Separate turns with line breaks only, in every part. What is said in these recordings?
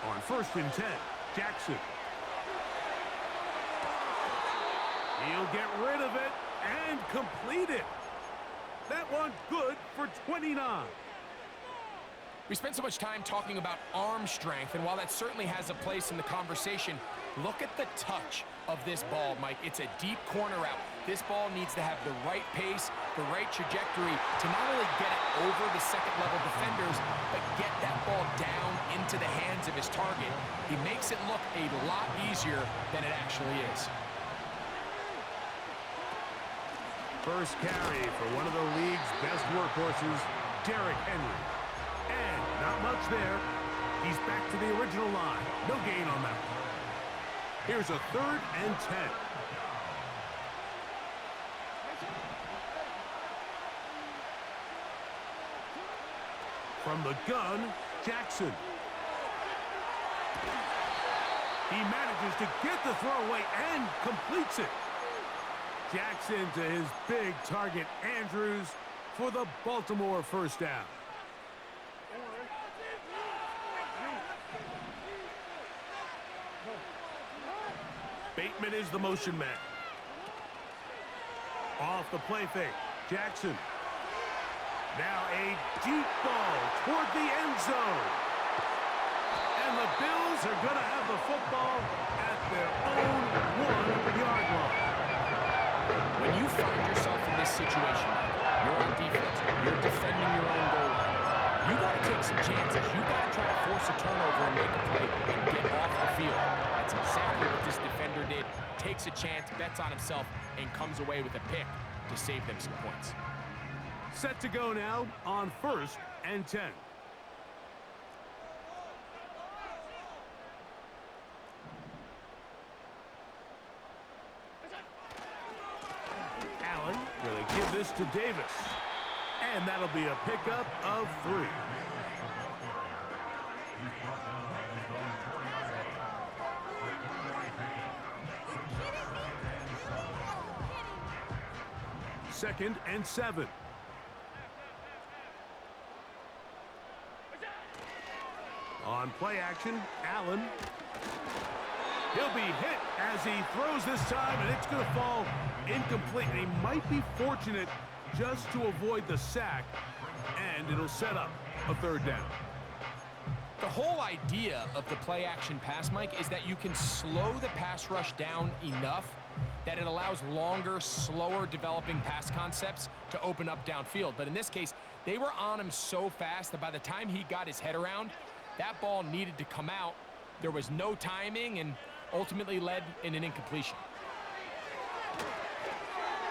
On 1st and 10, Jackson. He'll get rid of it and complete it. That one good for 29.
We spent so much time talking about arm strength, and while that certainly has a place in the conversation, look at the touch of this ball, Mike. It's a deep corner route. This ball needs to have the right pace, the right trajectory to not only get it over the second-level defenders, but get that ball down into the hands of his target. He makes it look a lot easier than it actually is.
First carry for one of the league's best workhorses, Derrick Henry. And not much there. He's back to the original line. No gain on that one. Here's a 3rd and 10. From the gun, Jackson. He manages to get the throwaway and completes it. Jackson to his big target, Andrews, for the Baltimore first down. Bateman is the motion man. Off the play fake, Jackson. Now a deep ball toward the end zone. And the Bills are going to have the football at their own 1-yard line.
When you find yourself in this situation, you're on defense, you're defending your own goal line. You got to take some chances. You got to try to force a turnover and make a play and get off the field. That's exactly what this defender did. Takes a chance, bets on himself, and comes away with a pick to save them some points.
Set to go now on 1st and 10. Allen going to give this to Davis. And that'll be a pickup of 3. Second and 7. On play action, Allen. He'll be hit as he throws this time, and it's going to fall incomplete. And he might be fortunate just to avoid the sack, and it'll set up a 3rd down.
The whole idea of the play action pass, Mike, is that you can slow the pass rush down enough that it allows longer, slower developing pass concepts to open up downfield. But in this case, they were on him so fast that by the time he got his head around, that ball needed to come out. There was no timing and ultimately led in an incompletion.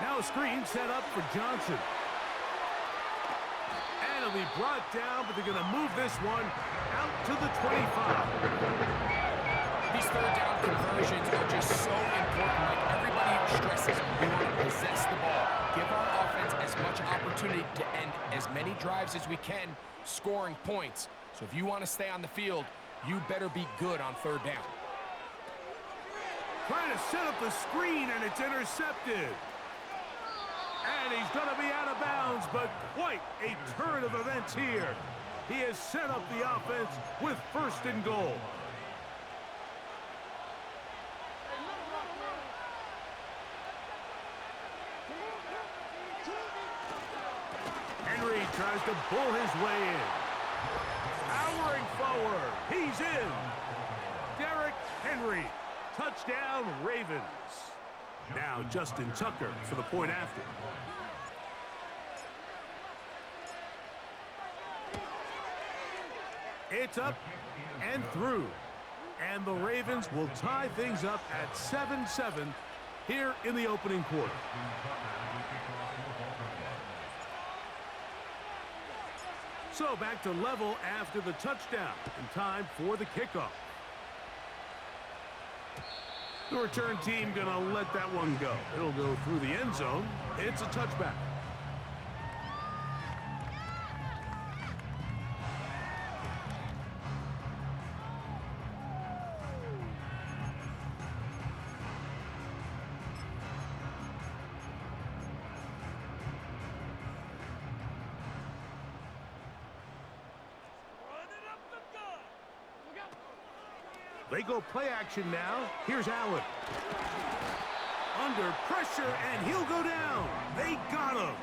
Now a screen set up for Johnson. And it'll be brought down, but they're going to move this one out to the 25.
These 3rd down conversions are just so important. Like everybody stresses, we want to possess the ball. Give our offense as much opportunity to end as many drives as we can, scoring points. So if you want to stay on the field, you better be good on 3rd down.
Trying to set up the screen, and it's intercepted. And he's going to be out of bounds, but quite a turn of events here. He has set up the offense with 1st and goal. Henry tries to bull his way in. Powering forward. He's in. Derrick Henry. Touchdown, Ravens. Now Justin Tucker for the point after. It's up and through. And the Ravens will tie things up at 7-7 here in the opening quarter. So back to level after the touchdown, and time for the kickoff. The return team gonna let that one go. It'll go through the end zone. It's a touchback. They go play action now. Here's Allen. Under pressure, and he'll go down. They got him.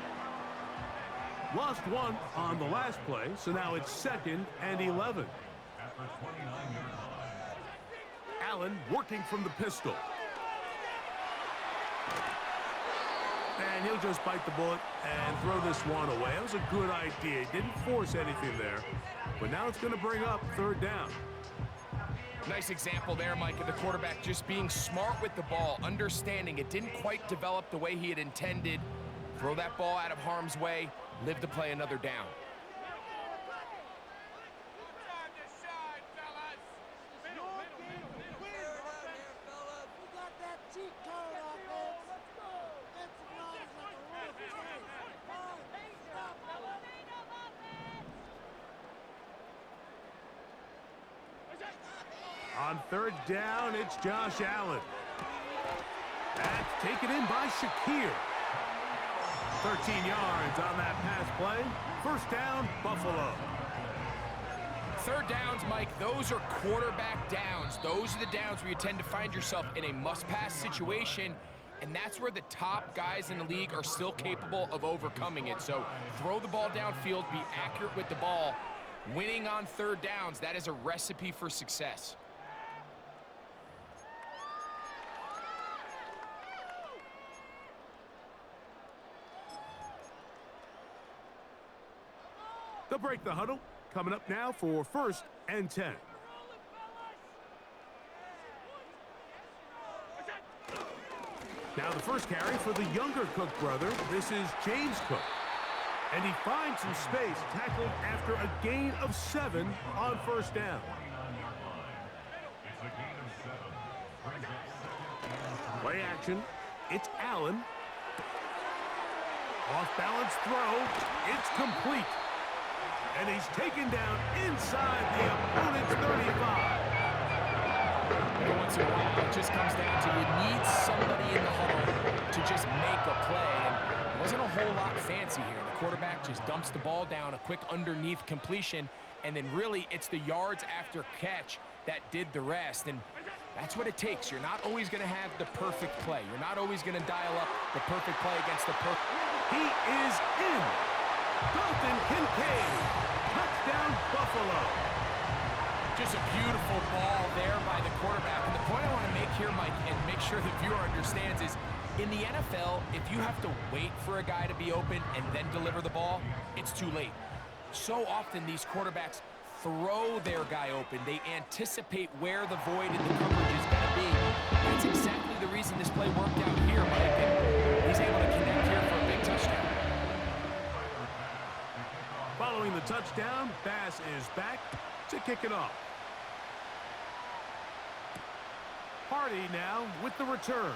Lost one on the last play, so now it's 2nd and 11. Allen working from the pistol. And he'll just bite the bullet and throw this one away. That was a good idea. Didn't force anything there. But now it's going to bring up 3rd down.
Nice example there, Mike, of the quarterback just being smart with the ball, understanding it didn't quite develop the way he had intended. Throw that ball out of harm's way, live to play another down.
On 3rd down, it's Josh Allen. That's taken in by Shakir. 13 yards on that pass play. 1st down, Buffalo.
3rd downs, Mike, those are quarterback downs. Those are the downs where you tend to find yourself in a must-pass situation, and that's where the top guys in the league are still capable of overcoming it. So throw the ball downfield, be accurate with the ball. Winning on 3rd downs, that is a recipe for success.
They'll break the huddle. Coming up now for 1st and 10. Now the first carry for the younger Cook brother. This is James Cook. And he finds some space, tackled after a gain of 7 on 1st down. Play action. It's Allen. Off-balance throw. It's complete. And he's taken down inside the opponent's 35.
Every once in a while, it just comes down to you need somebody in the huddle to just make a play. And it wasn't a whole lot fancy here. The quarterback just dumps the ball down, a quick underneath completion, and then really it's the yards after catch that did the rest. And that's what it takes. You're not always going to have the perfect play. You're not always going to dial up the perfect play against the perfect.
He is in. Dalton Kincaid. Touchdown, Buffalo.
Just a beautiful ball there by the quarterback. And the point I want to make here, Mike, and make sure the viewer understands is, in the NFL, if you have to wait for a guy to be open and then deliver the ball, it's too late. So often these quarterbacks throw their guy open. They anticipate where the void in the coverage is going to be. That's exactly the reason this play worked out here, Mike. And he's able to connect here for a big touchdown.
Following the touchdown, Bass is back to kick it off. Hardy now with the return.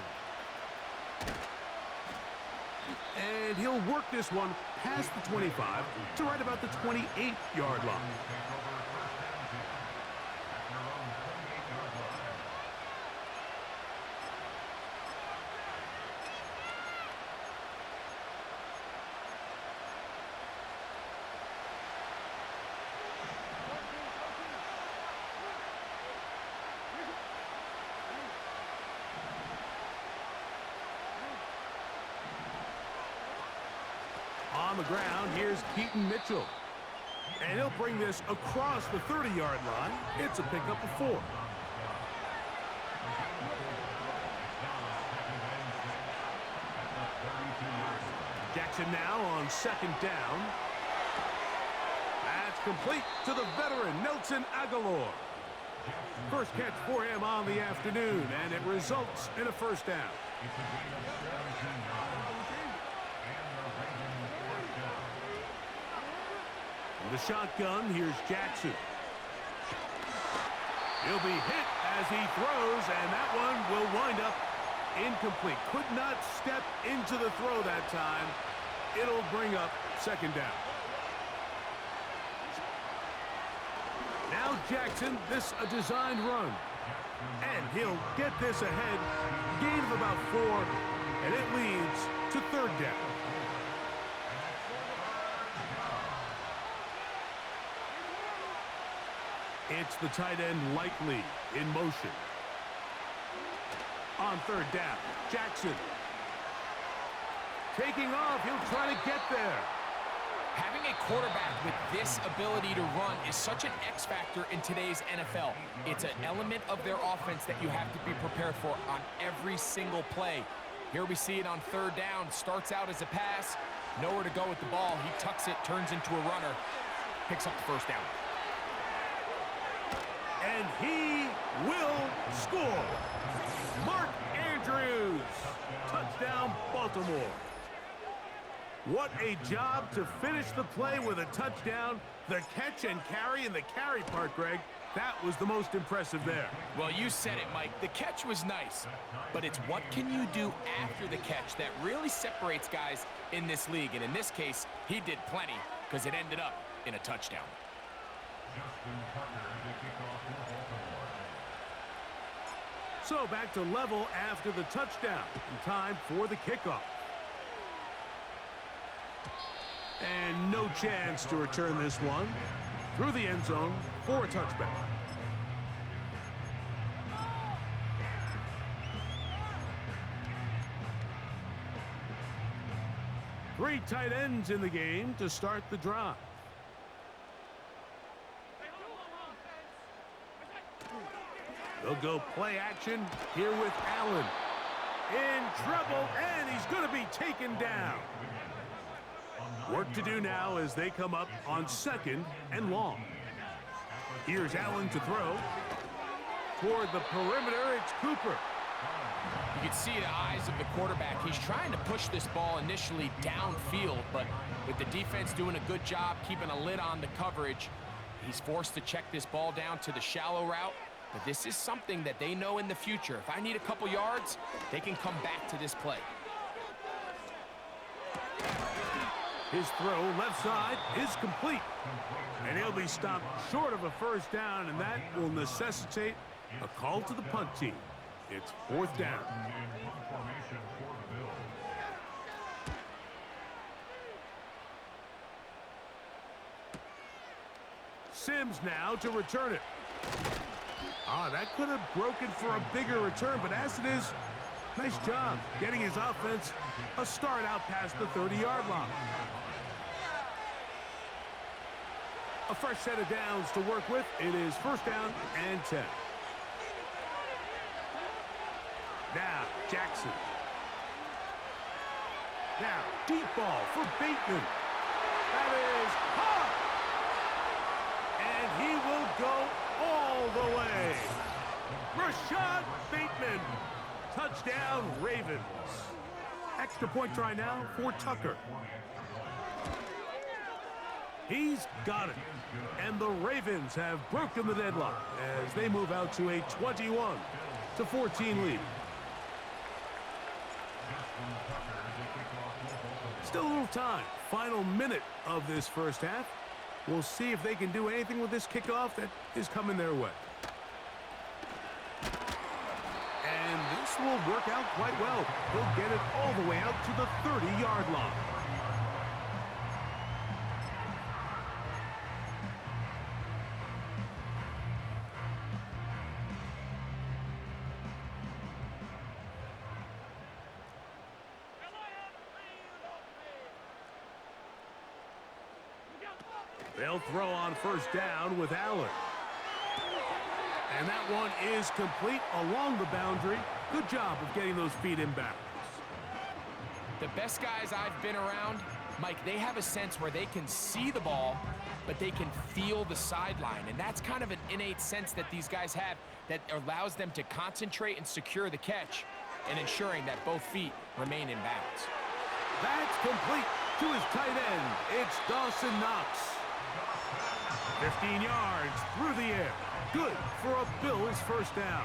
And he'll work this one past the 25 to right about the 28-yard line. On the ground, here's Keaton Mitchell. And he'll bring this across the 30-yard line. It's a pickup of 4. Jackson now on 2nd down. That's complete to the veteran, Nelson Aguilar. First catch for him on the afternoon, and it results in a 1st down. The shotgun, here's Jackson. He'll be hit as he throws, and that one will wind up incomplete. Could not step into the throw that time. It'll bring up 2nd down. Now Jackson, this a designed run. And he'll get this ahead. Gain of about 4, and it leads to 3rd down. It's the tight end likely in motion. On third down, Jackson. Taking off, he'll try to get there.
Having a quarterback with this ability to run is such an X factor in today's NFL. It's an element of their offense that you have to be prepared for on every single play. Here we see it on third down. Starts out as a pass. Nowhere to go with the ball. He tucks it, turns into a runner. Picks up the first down.
And he will score. Mark Andrews. Touchdown, Baltimore. What a job to finish the play with a touchdown. The catch and carry, and the carry part, Greg, that was the most impressive there.
Well, you said it, Mike. The catch was nice, but it's what can you do after the catch that really separates guys in this league. And in this case, he did plenty because it ended up in a touchdown.
So back to level after the touchdown. And time for the kickoff. And no chance to return this one through the end zone for a touchback. Three tight ends in the game to start the drive. They'll go play action here with Allen. In trouble, and he's going to be taken down. Work to do now as they come up on second and long. Here's Allen to throw. Toward the perimeter, it's Cooper.
You can see the eyes of the quarterback. He's trying to push this ball initially downfield, but with the defense doing a good job keeping a lid on the coverage, he's forced to check this ball down to the shallow route. But this is something that they know in the future. If I need a couple yards, they can come back to this play.
His throw left side is complete. And he'll be stopped short of a first down, and that will necessitate a call to the punt team. It's fourth down. Sims now to return it. That could have broken for a bigger return, but as it is, nice job getting his offense a start out past the 30-yard line. A fresh set of downs to work with. It is first down and 10. Now, Jackson. Now, deep ball for Bateman. That is caught. And he will go all the way. Rashad Bateman. Touchdown, Ravens. Extra point try now for Tucker. He's got it. And the Ravens have broken the deadlock as they move out to a 21-14 lead. Still a little time. Final minute of this first half. We'll see if they can do anything with this kickoff that is coming their way. And this will work out quite well. They'll get it all the way out to the 30-yard line. They'll throw on first down with Allen. And that one is complete along the boundary. Good job of getting those feet in bounds.
The best guys I've been around, Mike, they have a sense where they can see the ball, but they can feel the sideline. And that's kind of an innate sense that these guys have that allows them to concentrate and secure the catch and ensuring that both feet remain in bounds.
That's complete to his tight end. It's Dawson Knox. 15 yards through the air. Good for a Bills first down.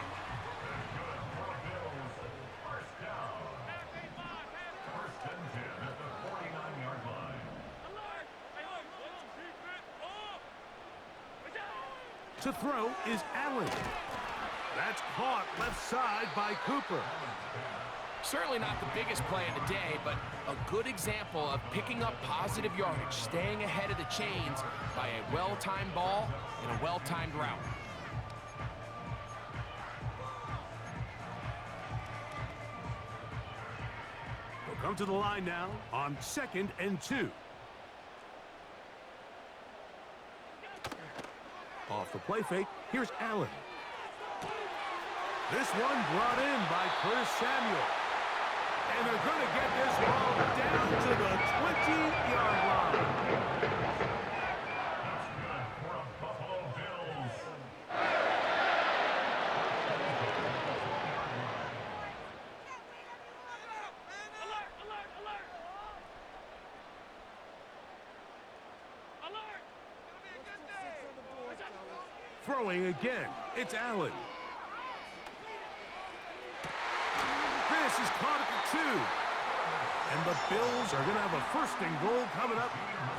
To throw is Allen. That's caught left side by Cooper.
Certainly not the biggest play of the day, but a good example of picking up positive yardage, staying ahead of the chains by a well-timed ball and a well-timed route.
They'll come to the line now on 2nd and 2. Off the play fake, here's Allen. This one brought in by Curtis Samuel. And they're going to get this ball down to the 20-yard line. Throwing again, it's Allen. This is caught at the 2. And the Bills are going to have a 1st and goal coming up.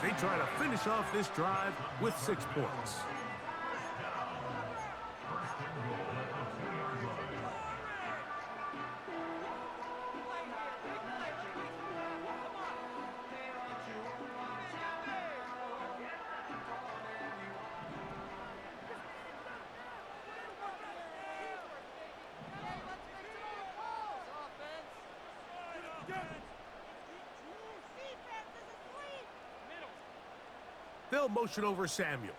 They try to finish off this drive with 6 points. They'll motion over Samuel.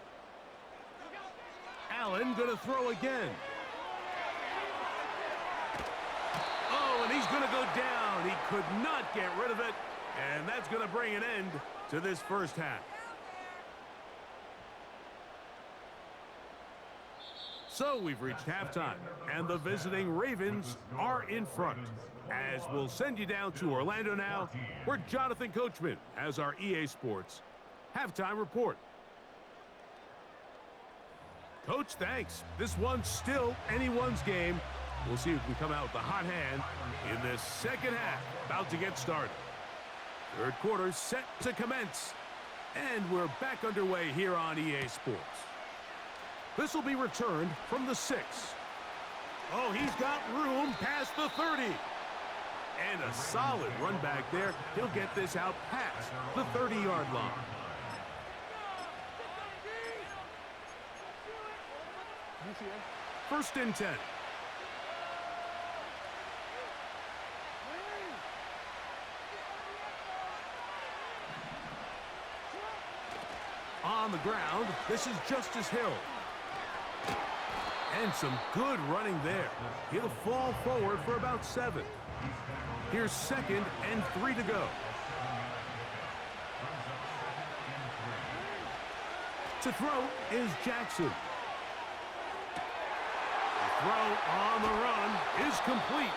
Allen going to throw again. Oh, and he's going to go down. He could not get rid of it. And that's going to bring an end to this first half. So we've reached halftime, and the visiting Ravens are in front. As we'll send you down to Orlando now, where Jonathan Coachman has our EA Sports halftime report. Coach, thanks. This one's still anyone's game. We'll see who can come out with the hot hand in this second half. About to get started. Third quarter set to commence. And we're back underway here on EA Sports. This will be returned from the 6. Oh, he's got room past the 30. And a solid run back there. He'll get this out past the 30-yard line. First and 10. On the ground, this is Justice Hill. And some good running there. He'll fall forward for about 7. Here's 2nd and 3 to go. To throw is Jackson. Throw on the run is complete.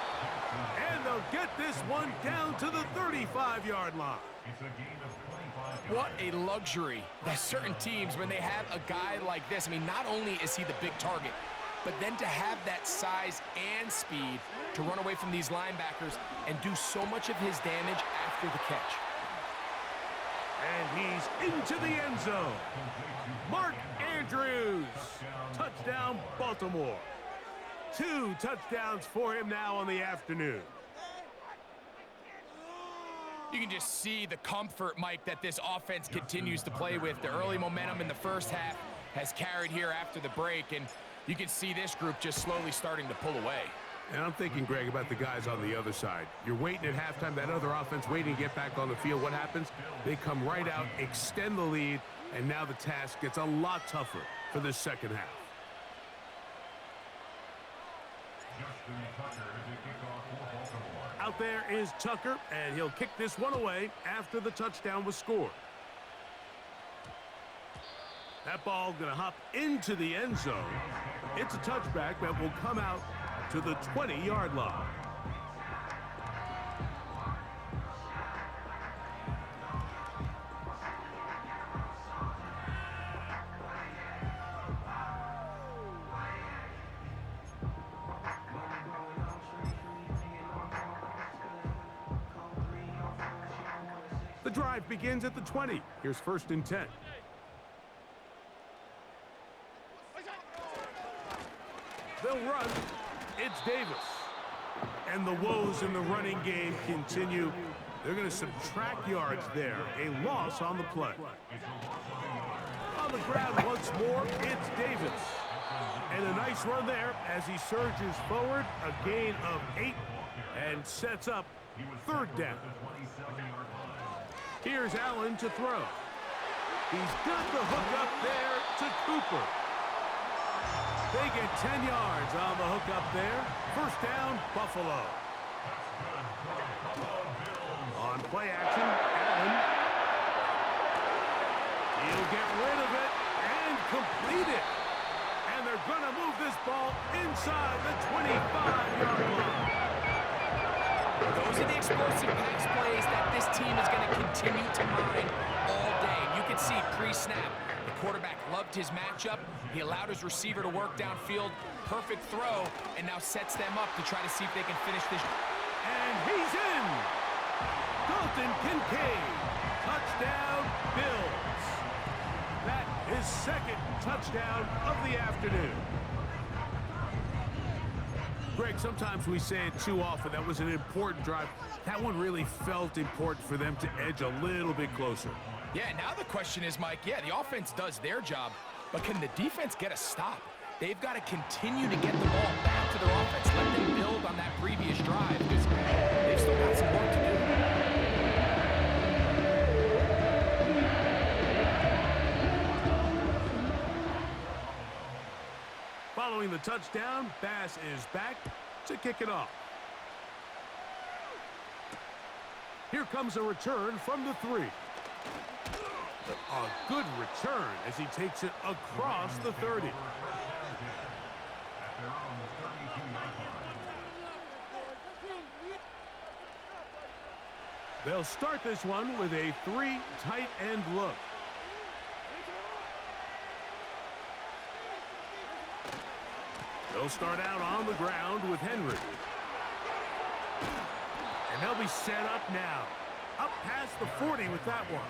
And they'll get this one down to the 35-yard line.
What a luxury that certain teams, when they have a guy like this, I mean, not only is he the big target, but then to have that size and speed to run away from these linebackers and do so much of his damage after the catch.
And he's into the end zone. Mark Andrews. Touchdown, Baltimore. 2 touchdowns for him now on the afternoon.
You can just see the comfort, Mike, that this offense continues to play with. The early momentum in the first half has carried here after the break, and you can see this group just slowly starting to pull away.
And I'm thinking, Greg, about the guys on the other side. You're waiting at halftime, that other offense waiting to get back on the field. What happens? They come right out, extend the lead, and now the task gets a lot tougher for this second half. Out there is Tucker, and he'll kick this one away after the touchdown was scored. That ball going to hop into the end zone. It's a touchback that will come out to the 20-yard line. The drive begins at the 20. Here's 1st and 10. They'll run. It's Davis. And the woes in the running game continue. They're going to subtract yards there. A loss on the play. On the ground once more, it's Davis. And a nice run there as he surges forward. A gain of 8 and sets up third down. Here's Allen to throw. He's got the hook up there to Cooper. They get 10 yards on the hook up there. First down, Buffalo. On play action, Allen. He'll get rid of it and complete it. And they're going to move this ball inside the 25-yard line.
Those are the explosive pass plays that this team is going to continue to mine all day. You can see pre-snap, the quarterback loved his matchup. He allowed his receiver to work downfield. Perfect throw, and now sets them up to try to see if they can finish this.
And he's in. Dalton Kincaid. Touchdown, Bills. That is second touchdown of the afternoon. Greg, sometimes we say it too often. That was an important drive. That one really felt important for them to edge a little bit closer.
Yeah, now the question is, Mike, yeah, the offense does their job, but can the defense get a stop? They've got to continue to get the ball back to their offense. Let them build on that previous drive because they've still got some work to do.
Following the touchdown, Bass is back to kick it off. Here comes a return from the 3. A good return as he takes it across the 30. They'll start this one with a 3 tight end look. They'll start out on the ground with Henry. And they'll be set up now. Up past the 40 with that one.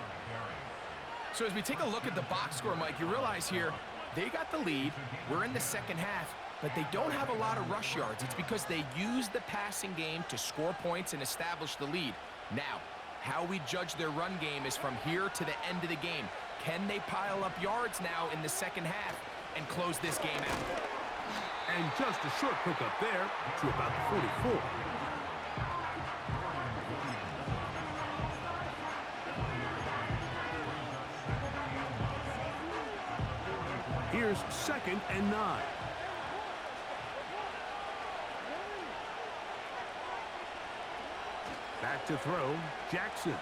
So as we take a look at the box score, Mike, you realize here they got the lead. We're in the second half, but they don't have a lot of rush yards. It's because they use the passing game to score points and establish the lead. Now, how we judge their run game is from here to the end of the game. Can they pile up yards now in the second half and close this game out?
And just a short pickup there to about the 44. Here's 2nd and 9. Back to throw, Jackson.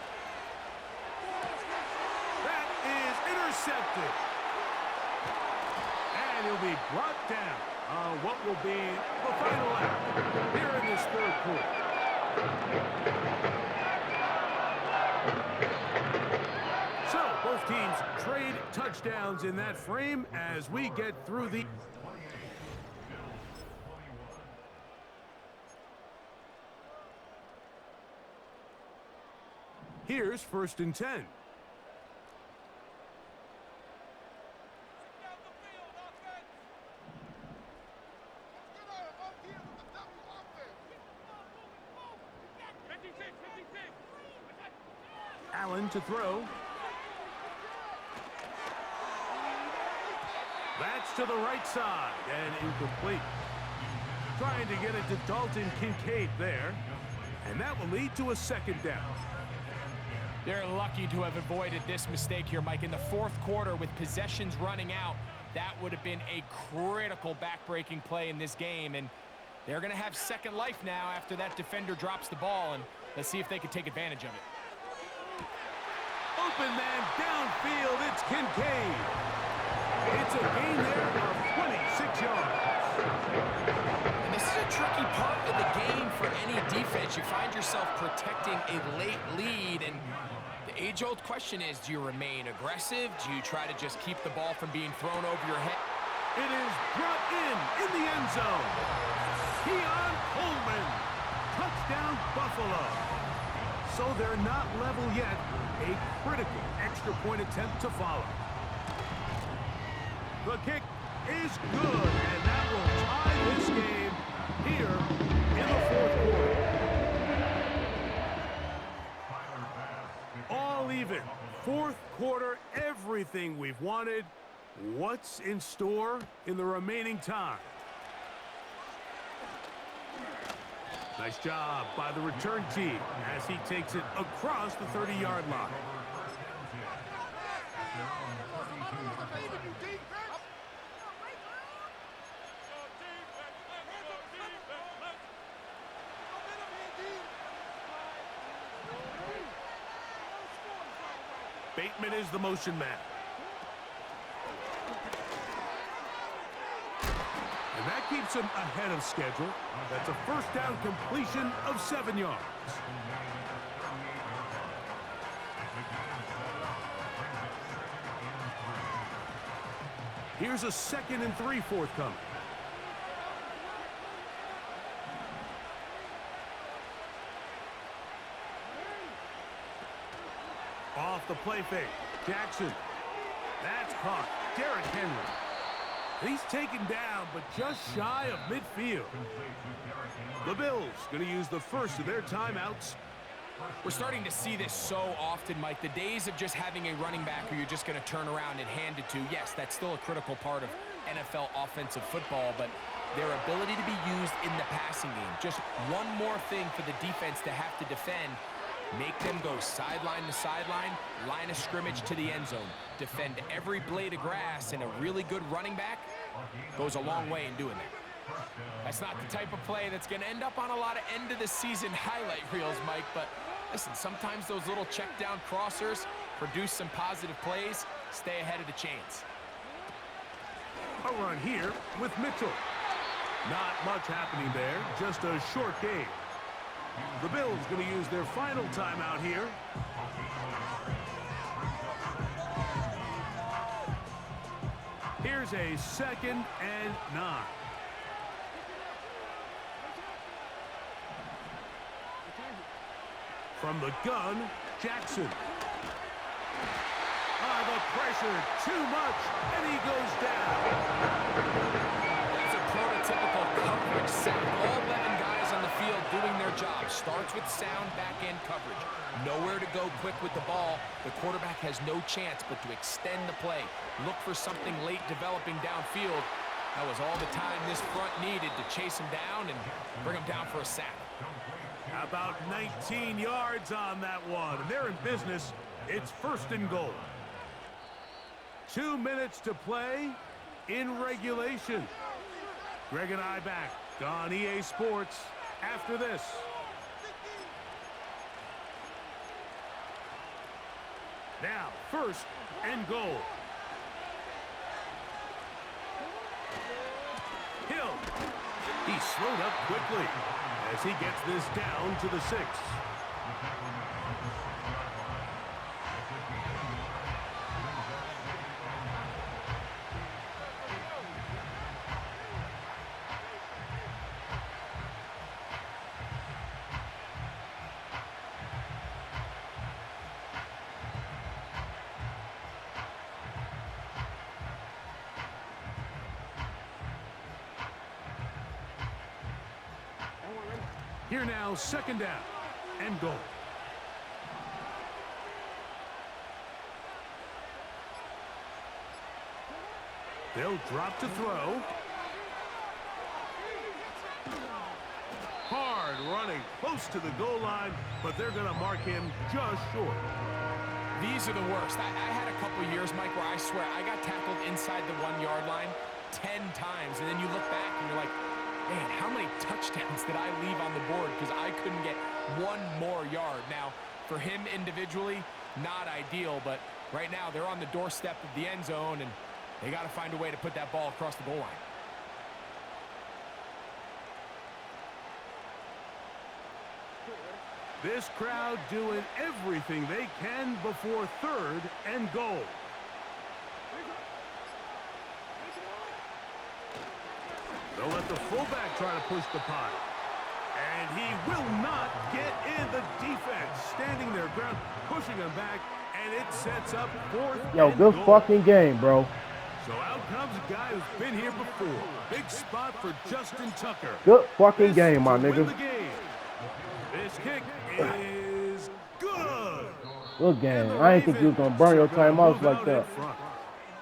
That is intercepted. And he'll be brought down on what will be the final out here in this third quarter. So both teams trade touchdowns in that frame as we get through the... Here's 1st and 10. Allen to throw. That's to the right side and incomplete. Trying to get it to Dalton Kincaid there. And that will lead to a 2nd down.
They're lucky to have avoided this mistake here, Mike. In the 4th quarter with possessions running out, that would have been a critical back-breaking play in this game. And they're going to have second life now after that defender drops the ball. And let's see if they can take advantage of it.
Open man downfield, it's Kincaid. It's a gain there of 26 yards.
And this is a tricky part of the game for any defense. You find yourself protecting a late lead, and the age-old question is, do you remain aggressive? Do you try to just keep the ball from being thrown over your head?
It is brought in the end zone. Keon Coleman, touchdown Buffalo. So they're not level yet. A critical extra point attempt to follow. The kick is good, and that will tie this game here in the 4th quarter. Fourth quarter, everything we've wanted. What's in store in the remaining time? Nice job by the return team as he takes it across the 30-yard line. Bateman is the motion man. And that keeps him ahead of schedule. That's a first down completion of 7 yards. Here's a 2nd and 3 forthcoming. Off the play fake. Jackson. That's caught. Derrick Henry. He's taken down, but just shy of midfield. The Bills going to use the first of their timeouts.
We're starting to see this so often, Mike. The days of just having a running back who you're just going to turn around and hand it to, yes, that's still a critical part of NFL offensive football, but their ability to be used in the passing game, just one more thing for the defense to have to defend. Make them go sideline to sideline, line of scrimmage to the end zone. Defend every blade of grass, and a really good running back goes a long way in doing that. That's not the type of play that's going to end up on a lot of end-of-the-season highlight reels, Mike, but listen, sometimes those little check-down crossers produce some positive plays. Stay ahead of the chains.
A run here with Mitchell. Not much happening there, just a short game. The Bills going to use their final timeout here. Here's a 2nd and 9. From the gun, Jackson. The pressure, too much, and he goes down.
That's a prototypical coverage set. All 11 guys on the field doing their job. Starts with sound back-end coverage. Nowhere to go quick with the ball. The quarterback has no chance but to extend the play. Look for something late developing downfield. That was all the time this front needed to chase him down and bring him down for a sack.
About 19 yards on that one. And they're in business. It's 1st and goal. 2 minutes to play in regulation. Greg and I back on EA Sports after this. Now, 1st and goal. Hill. He slowed up quickly as he gets this down to the 6. Here now, 2nd down and goal. They'll drop to throw. Hard running close to the goal line, but they're going to mark him just short.
These are the worst. I had a couple years, Mike, where I swear I got tackled inside the 1-yard line 10 times, and then you look back and you're like, man, how many touchdowns did I leave on the board because I couldn't get one more yard? Now, for him individually, not ideal, but right now they're on the doorstep of the end zone, and they got to find a way to put that ball across the goal line.
This crowd doing everything they can before 3rd and goal. They'll let the fullback try to push the punt. And he will not get in. The defense standing their ground, pushing him back, and it sets up 4th
Yo,
and
good
goal.
fucking game, bro.
So out comes a guy who's been here before. Big spot for Justin Tucker.
Good fucking
This
game, my
to win
nigga.
the game. This kick is good.
Good
And
game.
the
I didn't think you was
Ravens
gonna burn your
are gonna
timeouts
move
like
out
that.
in front.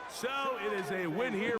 So it is a win here.